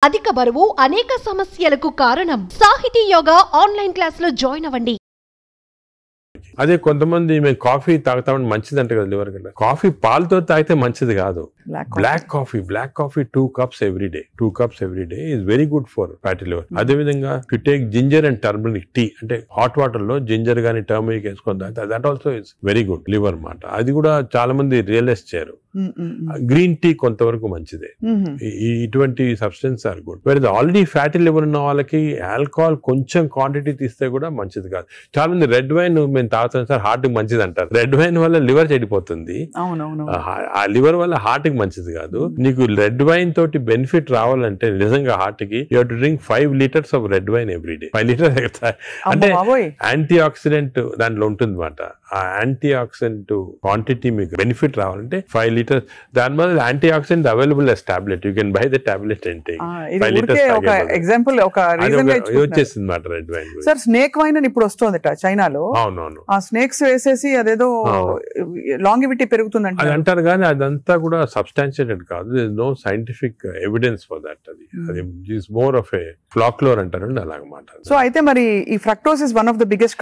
అధిక బరువు అనేక సమస్యలకు కారణం. సాహితీ యోగా ఆన్లైన్ క్లాసులో జాయిన్ అవ్వండి. అదే కొంతమంది మేము కాఫీ తాగుతామని మంచిది అంటే కదా లివర్ కింద. కాఫీ పాలతో తాగితే మంచిది కాదు. Black coffee 2 cups every day. 2 cups every day is very good for fatty liver. అదే విధంగా you take ginger and turmeric tea, అంటే హాట్ వాటర్ లో జింజర్ గానీ టర్మరిక్ వేసుకొని తాగితే that also is very good liver మాట. అది కూడా చాలా మంది రియలైజ్ చేయరు. గ్రీన్ టీ కొంతవరకు మంచిదే. ఇటువంటి సబ్స్టెన్స్ ఆర్ గుడ్. వేరే ఆల్రెడీ ఫ్యాటీ లివర్ ఉన్న వాళ్ళకి ఆల్కహాల్ కొంచెం క్వాంటిటీ తీస్తే కూడా మంచిది కాదు. చాలా మంది రెడ్ వైన్ మేము తాగుతాం సార్ హార్ట్ కి మంచిది అంటారు. రెడ్ వైన్ వల్ల లివర్ చెడిపోతుంది. ఆ లివర్ వల్ల హార్ట్ కి మంచిది కాదు. నీకు రెడ్ వైన్ తోటి బెనిఫిట్ రావాలంటే నిజంగా హార్ట్ కి you have to drink 5 liters of red wine every day. 5 liters అంటే యాంటీ ఆక్సిడెంట్ దాంట్లో ఉంటుంది మాట. ఆ యాంటీ ఆక్సిడెంట్ క్వాంటిటీ మీకు బెనిఫిట్ రావాలంటే 5 liters. దాని వల్ల anti oxidant available as tablet. You can buy the tablet and take 5 liters. ఒక ఎగ్జాంపుల్ ఒక రీజన్ వచ్చేసింది మాట red wine. Sir snake wine అని ఇప్పుడు వస్తుందట చైనాలో. అవునవును. ఆ స్నేక్స్ వేసేసి అదేదో లాంగివిటీ పెరుగుతుందంట అది అంటారు కానీ అదంతా కూడా సబ్స్టాన్షియేటెడ్ కాదు. No scientific evidence for that. అది is more of a folklore అంటారండి అలాగమాట. సో అయితే మరి ఈ fructose is one of the biggest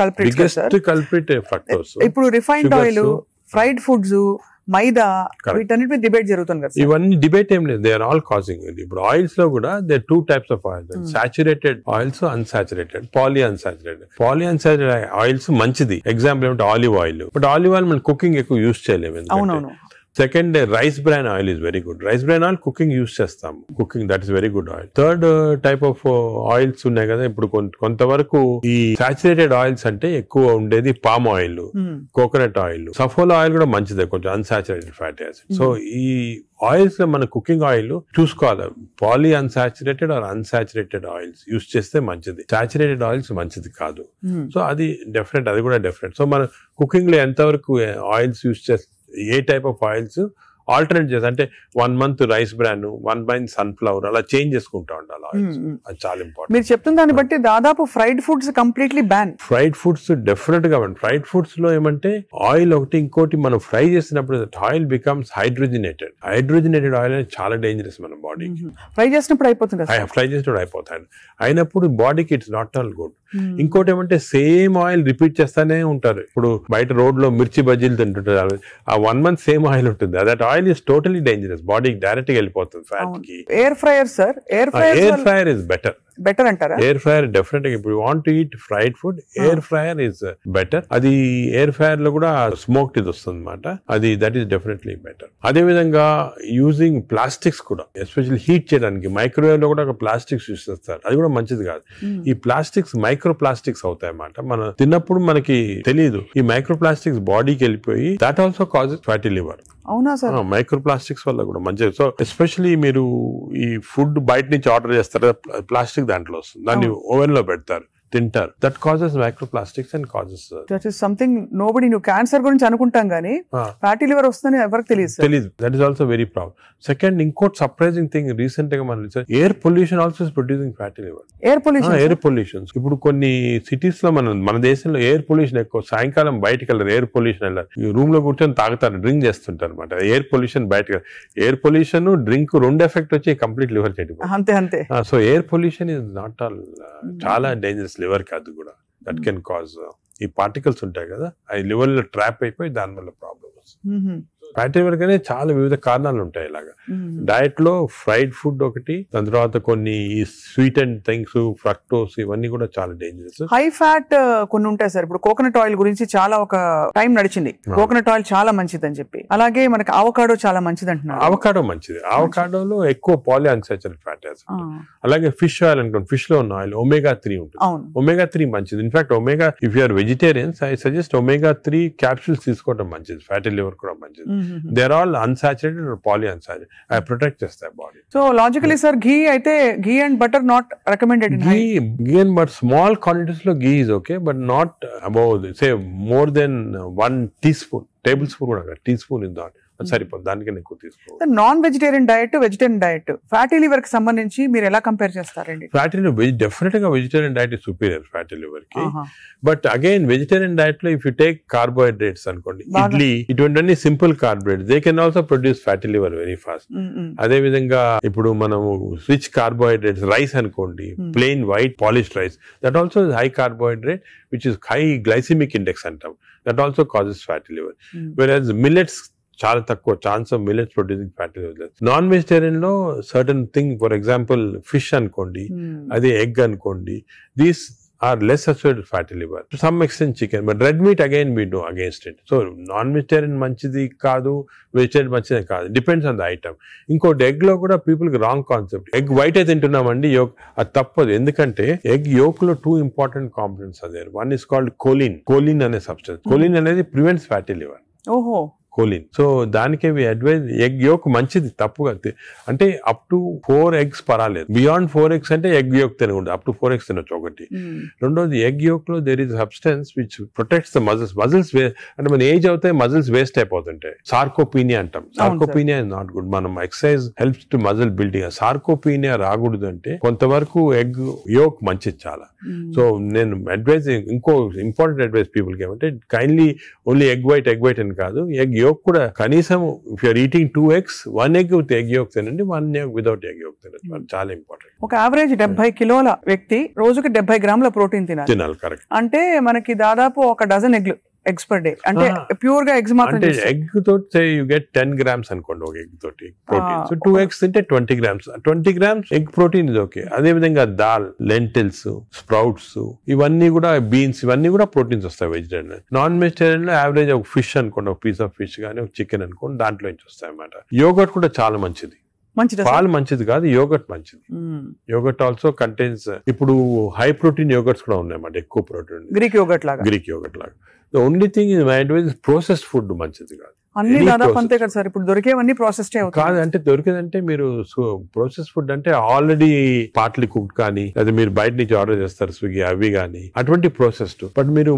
culprit fructose. ఇప్పుడు refined oil, fried foods, maida, వీటన్నిటి డిబేట్ జరుగుతుంది కదా. ఇవన్నీ డిబేట్ ఏం లేదు. They are all causing. ఇప్పుడు ఆయిల్స్ లో కూడా they 2 types of oils, saturated oils, unsaturated, poly unsaturated oils మంచిది. ఎగ్జాంపుల్ ఏమంటే olive oil. But olive oil మనం కుకింగ్ ఎక్కువ యూజ్ చేయలేము. Second rice bran oil is very good. Rice bran oil cooking use చేస్తాము. Cooking that is very good oil. Third type of oils ఉన్నాయి కదా. ఇప్పుడు కొంతవరకు ఈ సాచురేటెడ్ ఆయిల్స్ అంటే ఎక్కువ ఉండేది palm oil, coconut oil, Saffola oil కూడా మంచిదే, కొంచెం అన్సాచురేటెడ్ ఫ్యాటీ యాసిడ్. సో ఈ ఆయిల్స్ లో మన కుకింగ్ ఆయిల్ చూసుకోవాలి. Poly unsaturated or unsaturated oils use చేస్తే మంచిది. సాచురేటెడ్ ఆయిల్స్ మంచిది కాదు. సో అది డెఫినెట్, అది కూడా డెఫినెట్. సో మన కుకింగ్ లో ఎంతవరకు ఆయిల్స్ యూజ్ చేస్తే ఏ టైప్ ఆఫ్ ఆయిల్స్ ఆల్టర్నేట్ చేసి, అంటే 1 month rice bran, 1 month sunflower, అలా చేంజ్ చేసుకుంటా ఉండాలి ఆయిల్స్. అది చాలా ఇంపార్టెంట్. మీరు చెప్తున్న దాన్ని బట్టి దాదాపు fried foods completely ban. Fried foods definite గా బ్యాన్. ఫ్రైడ్ ఫుడ్స్ లో ఏమంటే ఆయిల్ ఒకటి, ఇంకోటి మనం ఫ్రై చేసినప్పుడు oil becomes hydrogenated. Hydrogenated oil అనేది చాలా డేంజరస్ మన బాడీకి. ఫ్రై చేసినప్పుడు అయిపోతుంది. ఫ్రై చేసినప్పుడు అయిపోతాయి. అయినప్పుడు బాడీకి ఇట్స్ నాట్ ఆల్ గుడ్. ఇంకోటి ఏమంటే సేమ్ ఆయిల్ రిపీట్ చేస్తానే ఉంటారు. ఇప్పుడు బయట రోడ్ లో మిర్చి బజ్జీలు తింటుంటారు. ఆ 1 month సేమ్ ఆయిల్ ఉంటుంది. That oil is totally dangerous. బాడీకి డైరెక్ట్ గా వెళ్ళిపోతుంది ఫ్యాట్ కి. Air fryer sir, air fryer is better అంటారా? ఎయిర్ ఫ్రైయర్ డెఫినెట్ గా. ఇప్పుడు want to eat fried food, air fryer is better. అది ఎయిర్ ఫ్రైయర్ లో కూడా స్మోక్డ్ ఇది వస్తుంది అనమాట. అది దట్ ఈస్ డెఫినెట్లీ బెటర్. అదే విధంగా యూజింగ్ ప్లాస్టిక్స్ కూడా, ఎస్పెషల్లీ హీట్ చేయడానికి మైక్రోవేవ్ లో కూడా ఒక ప్లాస్టిక్స్ యూజ్ చేస్తారు. అది కూడా మంచిది కాదు. ఈ ప్లాస్టిక్స్ మైక్రో ప్లాస్టిక్స్ అవుతాయి అన్నమాట. మనం తిన్నప్పుడు మనకి తెలియదు. ఈ మైక్రో ప్లాస్టిక్స్ బాడీకి వెళ్ళిపోయి that also causes fatty liver. అవునా సార్? మైక్రో ప్లాస్టిక్స్ వల్ల కూడా మంచిది. సో ఎస్పెషల్లీ మీరు ఈ ఫుడ్ బయట నుంచి ఆర్డర్ చేస్తారు, ప్లాస్టిక్ దాంట్లో వస్తుంది, దాన్ని ఓవెన్ లో పెడతారు, తింటారు. That causes micro plastics and causes that is something nobody. నువ్వు క్యాన్సర్ గురించి అనుకుంటాం కానీ ఫ్యాటీ లివర్ వస్తుందని ఎవరికి తెలియదు. That is also very problem. Second, ఇంకోటి సర్ప్రైజింగ్ థింగ్ రీసెంట్ గా మనం air pollution also is producing fatty liver. Air pollution ఇప్పుడు కొన్ని సిటీస్ లో మన దేశంలో ఎయిర్ పొల్యూషన్ ఎక్కువ. సాయంకాలం బయటకు వెళ్ళారు, ఎయిర్ పొల్యూషన్ వెళ్ళారు, రూమ్ లో కూర్చొని తాగుతారు, డ్రింక్ చేస్తుంటారు అనమాట. ఎయిర్ పొల్యూషన్ బయటకు. ఎయిర్ పొల్యూషన్, డ్రింక్ 2 ఎఫెక్ట్ వచ్చి కంప్లీట్ లివర్ చెడిపోతుంది. అంతే. So air pollution is not all, చాలా డేంజరస్ లివర్ కి. అది కూడా దట్ కెన్ కాజ్, ఈ పార్టికల్స్ ఉంటాయి కదా, అవి లివర్ లో ట్రాప్ అయిపోయి దానివల్ల ప్రాబ్లమ్ వస్తుంది. ఫ్యాటీ లివర్ కానీ చాలా వివిధ కారణాలు ఉంటాయి. ఇలాగా డయట్ లో ఫ్రైడ్ ఫుడ్ ఒకటి, దాని తర్వాత కొన్ని స్వీట్ అండ్ థింగ్స్, ఫ్రక్టోస్, ఇవన్నీ కూడా చాలా డేంజరస్. హై ఫ్యాట్ కొన్ని ఉంటాయి సార్. ఇప్పుడు కోకోనట్ ఆయిల్ గురించి చాలా ఒక టైం నడిచింది. కోకోనట్ ఆయిల్ చాలా మంచిది అని చెప్పి. అలాగే మనకి అవకాడో చాలా మంచిది అంటున్నారు. అవకాడో మంచిది. అవకాడోలో ఎక్కువ పాలీ అన్సాచురేటెడ్ ఫ్యాటీ యాసిడ్. అలాగే ఫిష్ ఆయిల్ అనుకోండి, ఫిష్ లో ఉన్న ఆయిల్ omega-3 ఉంటుంది. omega-3 మంచిది. In fact omega, if you're vegetarians, I suggest omega-3 capsules తీసుకోవడం మంచిది. ఫ్యాటీ లివర్ కూడా మంచిది. They are all unsaturated or poly unsaturated. I protect చేస్తాయి body. So logically sir ghee అయితే, ghee and butter not recommended. Ghee and but small quantities లో ghee is okay, but not above say more than 1 teaspoon, table spoon కూడా, tea spoon is not సరిపోతుంది, దానికన్నా ఎక్కువ తీసుకోవాలి. Non vegetarian diet, vegetarian diet, fatty liver కి సంబంధించి మీరు ఎలా కంపేర్ చేస్తారండి? ఫ్యాటీ లివర్ డెఫినెట్ గా vegetarian diet superior fatty liver కి. బట్ అగైన్ వెజిటేరియన్ డైట్ లో ఇఫ్ యూ టేక్ కార్బోహైడ్రేట్స్ అనుకోండి, ఇడ్లీ, ఇటువంటి simple carbohydrates, they can also produce fatty liver very fast. అదే విధంగా ఇప్పుడు మనము రిచ్ కార్బోహైడ్రేట్స్, రైస్ అనుకోండి, plain white polished rice, that also is high carbohydrate which is high glycemic index అంటాం, that also causes fatty liver. Whereas millets చాలా తక్కువ ఛాన్స్ ఆఫ్ millets producing fatty liver. Non vegetarian లో certain thing, for example fish అనుకోండి, అదే egg అనుకోండి, these are less associated with fatty liver. To some extent chicken, but red meat again we do against it. So non-vegetarian manchidi kaadu, vegetarian manchidi kaadu. Depends on the item. Inkoti egg lo kuda people ki wrong concept. Egg white అయితే తింటున్నామండి, yolk అది తప్పదు. ఎందుకంటే egg yolk లో 2 important components are there. One is called choline. Choline అనే substance. Choline అనేది prevents fatty liver. ఓహో, choline. So దానికే we advise egg yolk మంచిది, తప్పుగా అంటే అప్ టు 4 eggs పర్వాలేదు. బియాండ్ 4 eggs అంటే ఎగ్ యోక్ తినకూడదు, అప్ టు 4 eggs తినొచ్చు ఒకటి. రెండోది ఎగ్ యోక్ లో there is substance which protects the muscles. అంటే మన ఏజ్ అవుతాయి మజిల్స్ వేస్ట్ అయిపోతుంటాయి. సార్కోపీనియా అంటాం. Sarcopenia is not good. మనం exercise helps to muscle building. Sarcopenia రాకూడదు అంటే కొంతవరకు ఎగ్ యోక్ మంచిది చాలా. సో నేను అడ్వైజ్, ఇంకో ఇంపార్టెంట్ అడ్వైజ్ పీపుల్ కి ఏమంటే కైండ్లీ ఓన్లీ ఎగ్ వైట్ అని కాదు, ఎగ్ యోక్ కూడా కనీసం if you're eating 2 eggs, 1 egg with egg yolk తినండి, 1 egg వితౌట్ ఎగ్ యోక్ తినండి. చాలా ఇంపార్టెంట్. ఒక యావరేజ్ 70 కిలోల వ్యక్తి రోజుకి 70 గ్రాముల ప్రోటీన్ తినాలి. కరెక్ట్. అంటే మనకి దాదాపు 1 డజన్ ఎగ్స్ పర్ డే. అంటే ప్యూర్ గా ఎగ్స్ మాత్రం. అంటే ఎగ్ తోటి యూ గెట్ 10 grams అనుకోండి ఒక ఎగ్ తోటి ప్రోటీన్. సో 2 eggs తింటే 20 grams. 20 grams ఎగ్ ప్రోటీన్ ఇది ఓకే. అదే విధంగా దాల్, లెంటిల్స్, స్ప్రౌట్స్, ఇవన్నీ కూడా, బీన్స్, ఇవన్నీ కూడా ప్రోటీన్స్ వస్తాయి వెజిటేరియన్. నాన్ వెజిటేరియన్ లో యావరేజ్ ఒక ఫిష్ అనుకోండి, ఒక పీస్ ఆఫ్ ఫిష్ కానీ ఒక చికెన్ అనుకోండి, దాంట్లో నుంచి వస్తాయి అన్నమాట. యోగర్ట్ కూడా చాలా మంచిది. పాలు మంచిది కాదు, యోగర్ట్ మంచిది. యోగర్ట్ ఆల్సో కంటైన్స్, ఇప్పుడు హై ప్రోటీన్ యోగర్ట్స్ కూడా ఉన్నాయన్నమాట, ఎక్కువ ప్రోటీన్. గ్రీక్ యోగర్ట్ లాగా. The only thing is my advice is processed food మంచిది కాదు. అన్ని దాదాపు అంతే కదా సార్, ఇప్పుడు దొరికేవన్నీ ప్రాసెస్డ్ అవుతాయి. కాదు అంటే దొరికేదంటే మీరు ప్రాసెస్ ఫుడ్ అంటే ఆల్రెడీ పార్ట్లీ కుక్డ్ కానీ, లేదా మీరు బయట నుంచి ఆర్డర్ చేస్తారు స్విగ్గీ అవి కానీ, అటువంటి ప్రాసెస్డ్. బట్ మీరు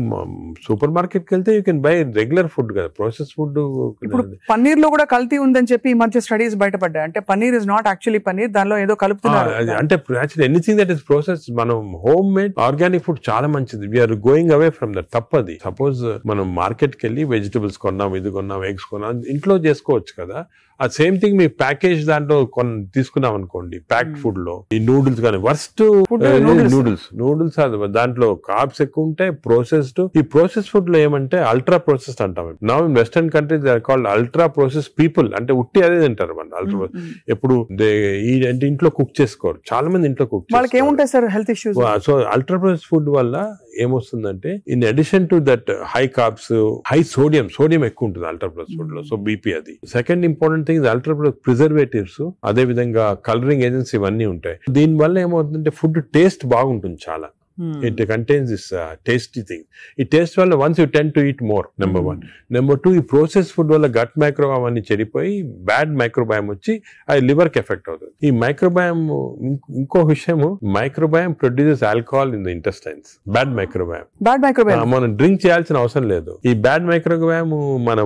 సూపర్ మార్కెట్ కి వెళ్తే you can buy regular food కదా, ప్రాసెస్ ఫుడ్. ఇప్పుడు పన్నీర్ లో కూడా కల్తీ ఉందని చెప్పి ఈ మధ్య స్టడీస్ బయటపడ్డాయి. అంటే paneer is not actually paneer, దానిలో ఏదో కలుపుతున్నారు. అంటే actually anything that is process, మనం హోమ్ మేడ్ ఆర్గానిక్ ఫుడ్ చాలా మంచిది. We're going away from that. తప్పది. సపోజ్ మనం మార్కెట్ కి వెళ్ళి వెజిటబుల్స్ కొన్నాం, ఇది కొన్నాం, ఎగ్స్ ఇంట్లో చేసుకోవచ్చు కదా. ఆ సేమ్ థింగ్ మీ ప్యాకేజ్ దాంట్లో తీసుకున్నాం అనుకోండి, ప్యాక్డ్ ఫుడ్ లో ఈ నూడిల్స్ కానీ, వర్స్ట్ నూడిల్స్ దాంట్లో కార్బ్స్ ఎక్కువ ఉంటాయి, ప్రాసెస్డ్. ఈ ప్రాసెస్ ఫుడ్ లో ఏమంటే అల్ట్రా ప్రాసెస్డ్ అంటాం. Now in western countries they are called ultra process people. అంటే ఉట్టి అదే తింటారు మన అల్ట్రా. ఎప్పుడు అంటే ఇంట్లో కుక్ చేసుకోరు చాలా మంది, ఇంట్లో కుక్ చేసుకోరు. సో అల్ట్రా ప్రాసెస్ ఫుడ్ వల్ల ఏమొస్తుందంటే, in addition to that high carbs, high sodium ఎక్కువ ఉంటుంది అల్ట్రా ప్రాసెస్ ఫుడ్ లో. సో బీపీ అది. Second important thing ultra preservatives, అదే విధంగా కలరింగ్ ఏజెంట్స్ ఇవన్నీ ఉంటాయి. దీని వల్ల ఏమవుతుందంటే ఫుడ్ టేస్ట్ బాగుంటుంది చాలా. It contains this tasty thing. ఈ టేస్ట్ వల్ల once you tend to eat more, number 1. Number 2, ఈ ప్రాసెస్ ఫుడ్ వల్ల గట్ మైక్రోబయామ్ అన్ని చెడిపోయి బ్యాడ్ మైక్రోబయామ్ వచ్చి అది లివర్ కి ఎఫెక్ట్ అవుతుంది. ఈ మైక్రోబయామ్, ఇంకో విషయం, microbiome produces alcohol in the intestines. Bad microbiome మనం డ్రింక్ చేయాల్సిన అవసరం లేదు. ఈ బ్యాడ్ మైక్రోబయామ్ మన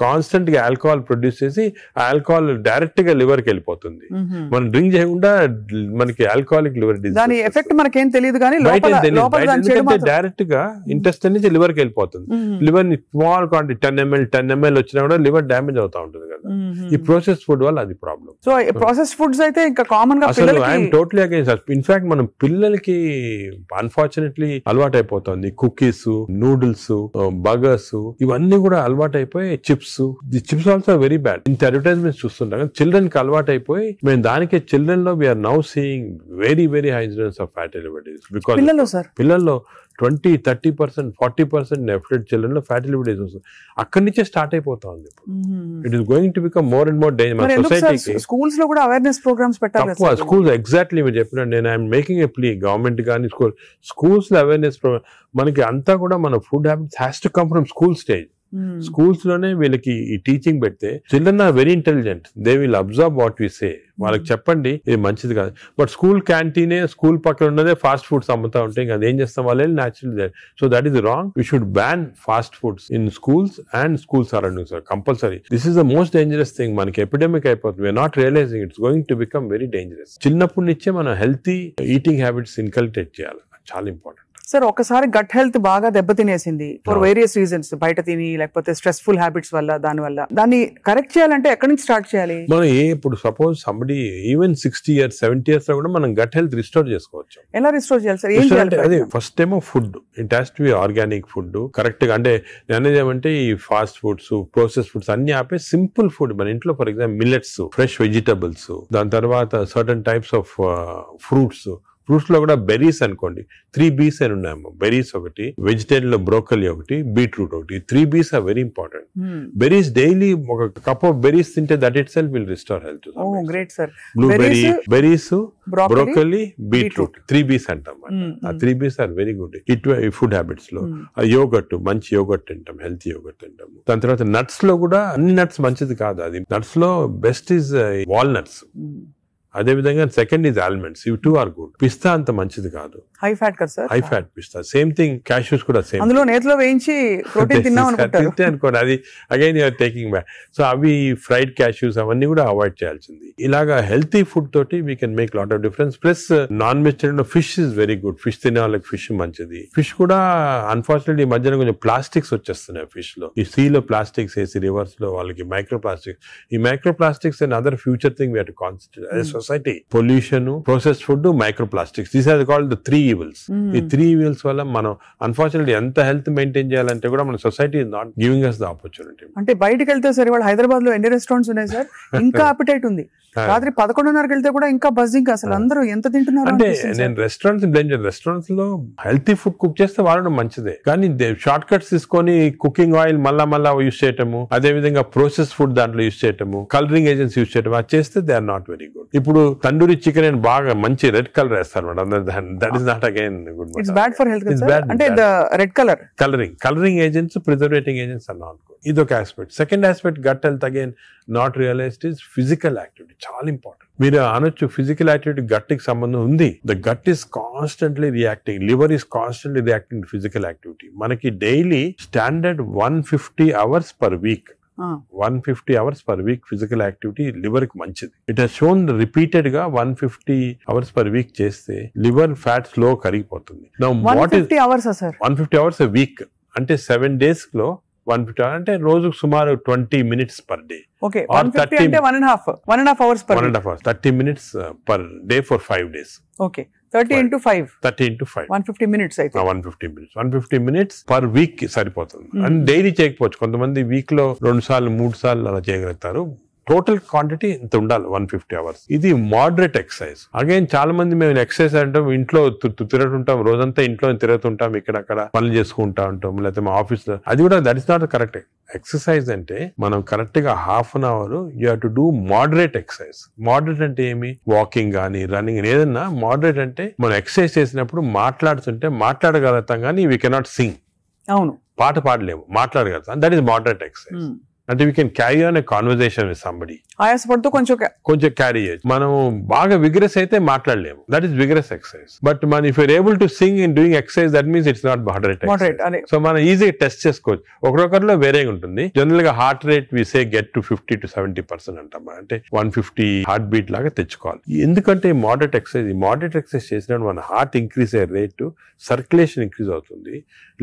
కాన్స్టెంట్ గా ఆల్కహాల్ ప్రొడ్యూస్ చేసి ఆ ఆల్కహాల్ డైరెక్ట్ గా లివర్ కి వెళ్ళిపోతుంది. మనం డ్రింక్ చేయకుండా మనకి ఆల్కహాలిక్ లివర్ డిసీజ్. దాని ఎఫెక్ట్ మనకేం తెలియదు కానీ డైరెక్ట్ గా ఇంటెస్టైన్ నుంచి లివర్ కి వెళ్ళిపోతుంది. లివర్ స్మాల్ క్వాంటిటీ 10 ml వచ్చినా కూడా లివర్ డ్యామేజ్ అవుతా ఉంటుంది కదా. ఈ ప్రాసెస్ ఫుడ్ వల్ల అది ప్రాబ్లం. సో ప్రాసెస్ ఫుడ్స్ అయితే ఇంకా కామన్ గా అసలు ఐఎమ్ టోటలీ అగైన్స్. ఇన్ఫాక్ట్ మనం పిల్లలకి అన్ఫార్చునేట్లీ అలవాటు అయిపోతుంది. కుకీస్, నూడిల్స్, బర్గర్స్ ఇవన్నీ కూడా అలవాటు అయిపోయి, చిప్స్ ఆల్సో వెరీ బ్యాడ్. ఇంత అడ్వర్టైజ్మెంట్స్ చూస్తుంటాం. చిల్డ్రన్ కి అలవాటు అయిపోయి మేము దానికే చిల్డ్రన్ లో we're now seeing very high incidence of fatty liver disease. పిల్లల్లో 20-30%, 40% నెఫ్లెట్ చిల్డ్రన్ లో ఫ్యాటీ లివర్ డిసీజ్ వస్తుంది. అక్కడి నుంచే స్టార్ట్ అయిపోతా ఉంది. It is going to become more and more danger. సొసైటీకి స్కూల్స్ లో కూడా అవేర్నెస్ ప్రోగ్రామ్స్ పెట్టాలి. స్కూల్స్ ఎగ్జాక్ట్లీ మీరు చెప్పినట్టు నేను I'm making a plea, government కానీ స్కూల్స్ లో అవేర్నెస్ ప్రోగ్రామ్. మనకి అంతా కూడా మన food habits has to come from school stage. Schools లోనే వీళ్ళకి ఈ టీచింగ్ పెడితే children are very intelligent, they will observe what we say. వాళ్ళకి చెప్పండి ఇది మంచిది కాదు. బట్ స్కూల్ క్యాంటీనే, స్కూల్ పక్కన ఉన్నదే ఫాస్ట్ ఫుడ్స్ అమ్ముతా ఉంటే ఇంకా అదేం చేస్తాం వాళ్ళు natural. So that is wrong. We should ban fast foods in schools and school surroundings compulsory. This is the most dangerous thing. మనకి ఎపిడమిక్ అయిపోతుంది. We're not realising it's going to become very dangerous. చిన్నప్పటి నుంచే మనం healthy eating habits inculcate చేయాలి. చాలా important. Sir ఒకసారి gut health బాగా దెబ్బతినేసింది ఫర్ వేరియస్ రీజన్స్, బయట తిని లేకపోతే స్ట్రెస్ఫుల్ హ్యాబిట్స్ వల్ల, దానివల్ల దాన్ని కరెక్ట్ చేయాలంటే ఎక్కడి నుంచి స్టార్ట్ చేయాలి? మనం ఇప్పుడు suppose somebody even 60 years 70 years లో కూడా మనం గట్ హెల్త్ రిస్టోర్ చేసుకోవచ్చు. ఎలా రిస్టోర్ చేయాలి సార్? ఏం చేయాలి? అదే ఫస్ట్ ఏమో food, it has to be organic food correct గా. అంటే అనేది ఏమంటే ఈ ఫాస్ట్ ఫుడ్స్, ప్రాసెస్ ఫుడ్స్ అన్ని ఆపే సింపుల్ ఫుడ్ మన ఇంట్లో, for example millets, fresh vegetables, దాని తర్వాత certain types of fruits. Fruits లో కూడా బెర్రీస్ అనుకోండి, 3 B's అని ఉన్నాయమ్మా. బెర్రీస్ ఒకటి, వెజిటేరియన్ లో బ్రోకలీ ఒకటి, బీట్రూట్ ఒకటి. 3 B's are very important. Berries daily ఒక కప్ ఆఫ్ బెర్రీస్ తింటే that itself will restore health. Great sir. Blueberry, berries, broccoli, beetroot, 3 B's అంటాం. ఆ 3 B's are very good food habits లో. Yogurt, మంచి yogurt తింటాం, healthy yogurt తింటాము. దాని తర్వాత నట్స్ లో కూడా అన్ని నట్స్ మంచిది కాదు. అది నట్స్ లో బెస్ట్ ఈజ్ వాల్నట్స్. అదే విధంగా సెకండ్ ఈజ్ ఆల్మండ్స్. ఇవి 2 ఆర్ గుడ్. పిస్తా అంత మంచిది కాదు, హై ఫ్యాట్ కదా సార్. హై ఫ్యాట్ పిస్తా. సేమ్ థింగ్ క్యాష్యూస్ కూడా సేమ్. అందులో నేతిలో వేయించి ప్రోటీన్ తిన్నాం అనుకోండి, అది again you're taking back. So అవి ఫ్రైడ్ క్యాష్యూస్ అవన్నీ కూడా అవాయిడ్ చేయాల్సింది. ఇలాగా హెల్తీ ఫుడ్ తోటి we can make lot of difference. Plus non vegetarian fish is very good. Fish తినే వాళ్ళకి ఫిష్ మంచిది. ఫిష్ కూడా అన్ఫార్చునేట్లీ ఈ మధ్యన కొంచెం ప్లాస్టిక్స్ వచ్చేస్తున్నాయి ఫిష్ లో. ఈ సీ లో ప్లాస్టిక్స్ వేసి రివర్స్ లో వాళ్ళకి మైక్రో ప్లాస్టిక్స్. ఈ micro plastics and other future thing we have to concentrate as a society. Pollution, processed food, micro plastics, these are called the 3 evils. ఈ 3 evils వల్ల మనం అన్ఫార్చునేట్లీ ఎంత హెల్త్ మెయింటైన్ చేయాలంటే కూడా మన society is not giving us the opportunity. అంటే బయటకు వెళ్తే సార్ ఇవాళ హైదరాబాద్ లో ఎన్ని రెస్టారెంట్స్ ఉన్నాయి సార్, ఇంకా అపిటైట్ ఉంది. రాత్రి 11:30కి వెళ్తే కూడా ఇంకా బజింగ్. అసలు అందరూ ఎంత తింటున్నారు అంటే నేను రెస్టారెంట్స్ లో హెల్తీ ఫుడ్ కుక్ చేస్తే వాడడం మంచిదే, కానీ షార్ట్ కట్స్ తీసుకొని కుకింగ్ ఆయిల్ మళ్ళా యూస్ చేయటము, అదే విధంగా ప్రాసెస్ ఫుడ్ దాంట్లో యూస్ చేయటము, కలరింగ్ ఏజెంట్స్ యూస్ చేయటం, అది చేస్తే they are not very good. ఇప్పుడు తండూరి చికెన్ అని బాగా మంచి రెడ్ కలర్ వేస్తారు madam. That is not again good. It's bad for health. అంటే red colouring agents, preserving agents are not good. ఇదొక aspect. Second aspect gut health again not realised is physical activity. చాలా important. మీరు అనొచ్చు physical activity గట్కి సంబంధం ఉంది. The gut is constantly reacting, liver is constantly reacting to physical activity. మనకి daily standard 150 hours per week. 150 hours per week physical activity liver కి మంచిది. It has shown repeated గా 150 hours per week చేస్తే liver fat slow కరిగిపోతుంది. 150 hours a week అంటే 7 days లో 150 hours అంటే రోజుకు సుమారు 20 minutes per day. Okay, 150 అంటే 1.5 hours per 1.5 hours, 30 minutes per day for 5 days. Okay, 30 into 5. 150 minutes అయితే 150 minutes per week కి సరిపోతుంది. అండ్ డైలీ చేయకపోవచ్చు, కొంతమంది వీక్ లో 2 సార్లు 3 సార్లు అలా చేయగలుగుతారు. టోటల్ క్వాంటిటీ ఇంత ఉండాలి 150 hours. ఇది మోడరేట్ ఎక్సర్సైజ్. అగైన్ చాలా మంది మేము ఎక్సర్సైజ్ అంటాం, ఇంట్లో తిరుగుతుంటాం, రోజంతా ఇంట్లో తిరుగుతుంటాం, ఇక్కడక్కడ పనులు చేసుకుంటా ఉంటాం, లేకపోతే మా ఆఫీస్ లో. అది కూడా that is not correct. Exercise అంటే మనం కరెక్ట్ గా ½ an hour you have to do moderate exercise. Moderate అంటే ఏమి? వాకింగ్ కానీ రన్నింగ్ ఏదన్నా. మోడరేట్ అంటే మనం ఎక్సర్సైజ్ చేసినప్పుడు మాట్లాడగలుగుతాం కానీ వీ కెనాట్ సింగ్. అవును, పాట పాడలేము, మాట్లాడగలుగుతాం. That is moderate exercise. అంటే we can carry on a conversation with somebody. ఆయాసపడుతూ కొంచెం క్యారీ చేయొచ్చు. మనం బాగా విగ్రెస్ అయితే మాట్లాడలేము, that is vigorous exercise. But మన if you're able to sing in doing exercise, that means it's not moderate. So మనం ఈజీగా టెస్ట్ చేసుకోవచ్చు. ఒకరొకరిలో వేరేగా ఉంటుంది. జనరల్ గా heart rate we say get to 50 to 70% అంటాం. అంటే 150 హార్ట్ బీట్ లాగా తెచ్చుకోవాలి. ఎందుకంటే మోడరేట్ ఎక్సర్సైజ్ చేసినప్పుడు మన హార్ట్ ఇంక్రీజ్ అయ్యే రేటు, సర్క్యులేషన్ ఇంక్రీజ్ అవుతుంది,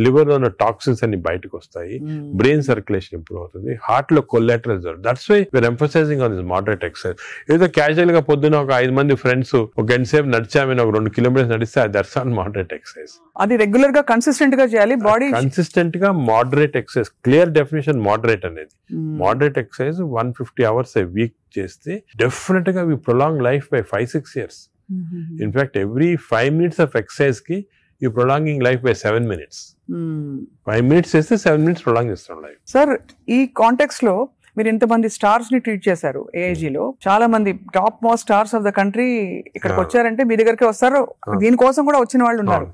లివర్ లో ఉన్న టాక్సిన్స్ అన్ని బయటకు వస్తాయి, బ్రెయిన్ సర్క్యులేషన్ ఇంప్రూవ్ అవుతుంది, హార్ట్ లో collateral. That's why we're emphasising on this moderate exercise. ఏదో క్యాజువల్ గా పొద్దున ఒక 5 మంది ఫ్రెండ్స్ ఒక గంట సేపు నడిచామని ఒక 2 kilometers నడిస్తే దట్స్ నాట్ మోడరేట్ ఎక్సర్సైజ్. అది రెగ్యులర్ గా కన్సిస్టెంట్ గా చేయాలి. బాడీ కన్సిస్టెంట్ గా moderate exercise. Clear definition moderate అనేది. Moderate exercise 150 hours a week చేస్తే డెఫినెట్ గా we prolong life by 5-6 years. In fact every 5 minutes of exercise కి you prolonging life by 7 minutes. 5 minutes చేస్తే 7 minutes prolong చేస్తాం life. Sir, ఈ context లో మీరు ఇంతమంది స్టార్స్ ని ట్రీట్ చేశారు. AIG లో చాలా మంది top most stars of the country ఇక్కడికి వచ్చారంటే మీ దగ్గరికి వస్తారు. దీనికోసం కూడా వచ్చిన వాళ్ళు ఉన్నారు.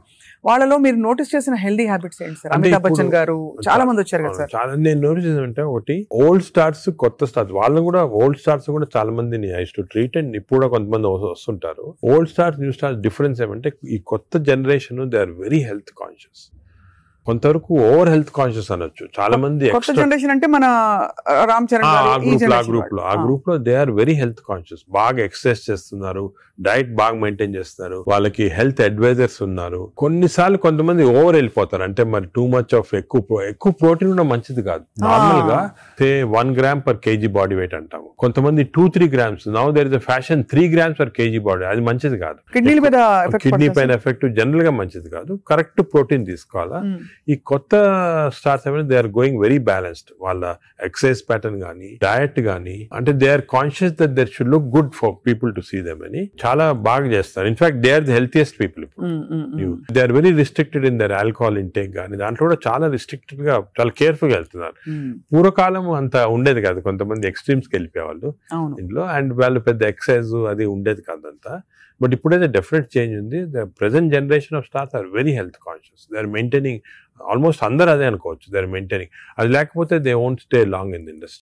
వాళ్ళలో మీరు నోటీస్ చేసిన హెల్దీ హ్యాబిట్స్ ఏంటి సార్? అమితాబ్ బచ్చన్ గారు చాలా మంది వచ్చారు కదా సార్. చాలా నేను నోటీస్ చేసానంటే ఒకటి ఓల్డ్ స్టార్స్, కొత్త స్టార్స్, వాళ్ళు కూడా ఓల్డ్ స్టార్స్ కూడా చాలా మందిని ఐ టు ట్రీట్ అండ్ ఇప్పుడు కూడా కొంతమంది వస్తుంటారు. Old stars, new stars difference ఏమంటే ఈ కొత్త generation they are very health conscious. కొంతవరకు ఓవర్ హెల్త్ కాన్షియస్ అనొచ్చు. చాలా మంది కొత్త జనరేషన్ అంటే మన రామ్ చరణ్ ఆ గ్రూప్ లో they are very health conscious. బాగా ఎక్సర్సైజ్ చేస్తున్నారు, డైట్ బాగా మెయింటైన్ చేస్తున్నారు, వాళ్ళకి హెల్త్ అడ్వైజర్స్ ఉన్నారు. కొన్నిసార్లు కొంతమంది ఓవర్ వెళ్ళిపోతారు, అంటే మరి టూ మచ్ ఆఫ్ ఎక్కువ ప్రోటీన్ కూడా మంచిది కాదు. నార్మల్ గా 1 gram per kg body weight అంటాము. కొంతమంది 2-3 grams. Now there is a fashion 3 grams per kg body. అది మంచిది కాదు. కిడ్నీ పైన ఎఫెక్ట్ జనరల్ గా మంచిది కాదు. కరెక్ట్ ప్రోటీన్ తీసుకోవాలా. ఈ కొత్త స్టార్స్ ఏమైనా they are going very balanced. వాళ్ళ ఎక్సర్సైజ్ ప్యాటర్న్ గానీ, డయట్ గానీ, అంటే they are conscious that there should look good for people to see them అని చాలా బాగా చేస్తారు. In fact they are the healthiest people. They are very restricted in their alcohol intake గానీ, దాంట్లో కూడా చాలా రిస్ట్రిక్టెడ్ గా చాలా కేర్ఫుల్ గా వెళ్తున్నారు. పూర్వకాలం అంత ఉండేది కాదు, కొంతమంది ఎక్స్ట్రీమ్స్ కి వెళ్ళిపోయేవాళ్ళు ఇందులో, అండ్ వాళ్ళు పెద్ద ఎక్సర్సైజ్ అది ఉండేది కాదంతా. బట్ ఇప్పుడైతే డెఫినెట్ చేంజ్ ఉంది. The present generation of stars are very health conscious. They are maintaining, almost అందరూ అదే అనుకోవచ్చు, దే ఆర్ మెయింటైనింగ్. అది లేకపోతే they won't stay long in the industry.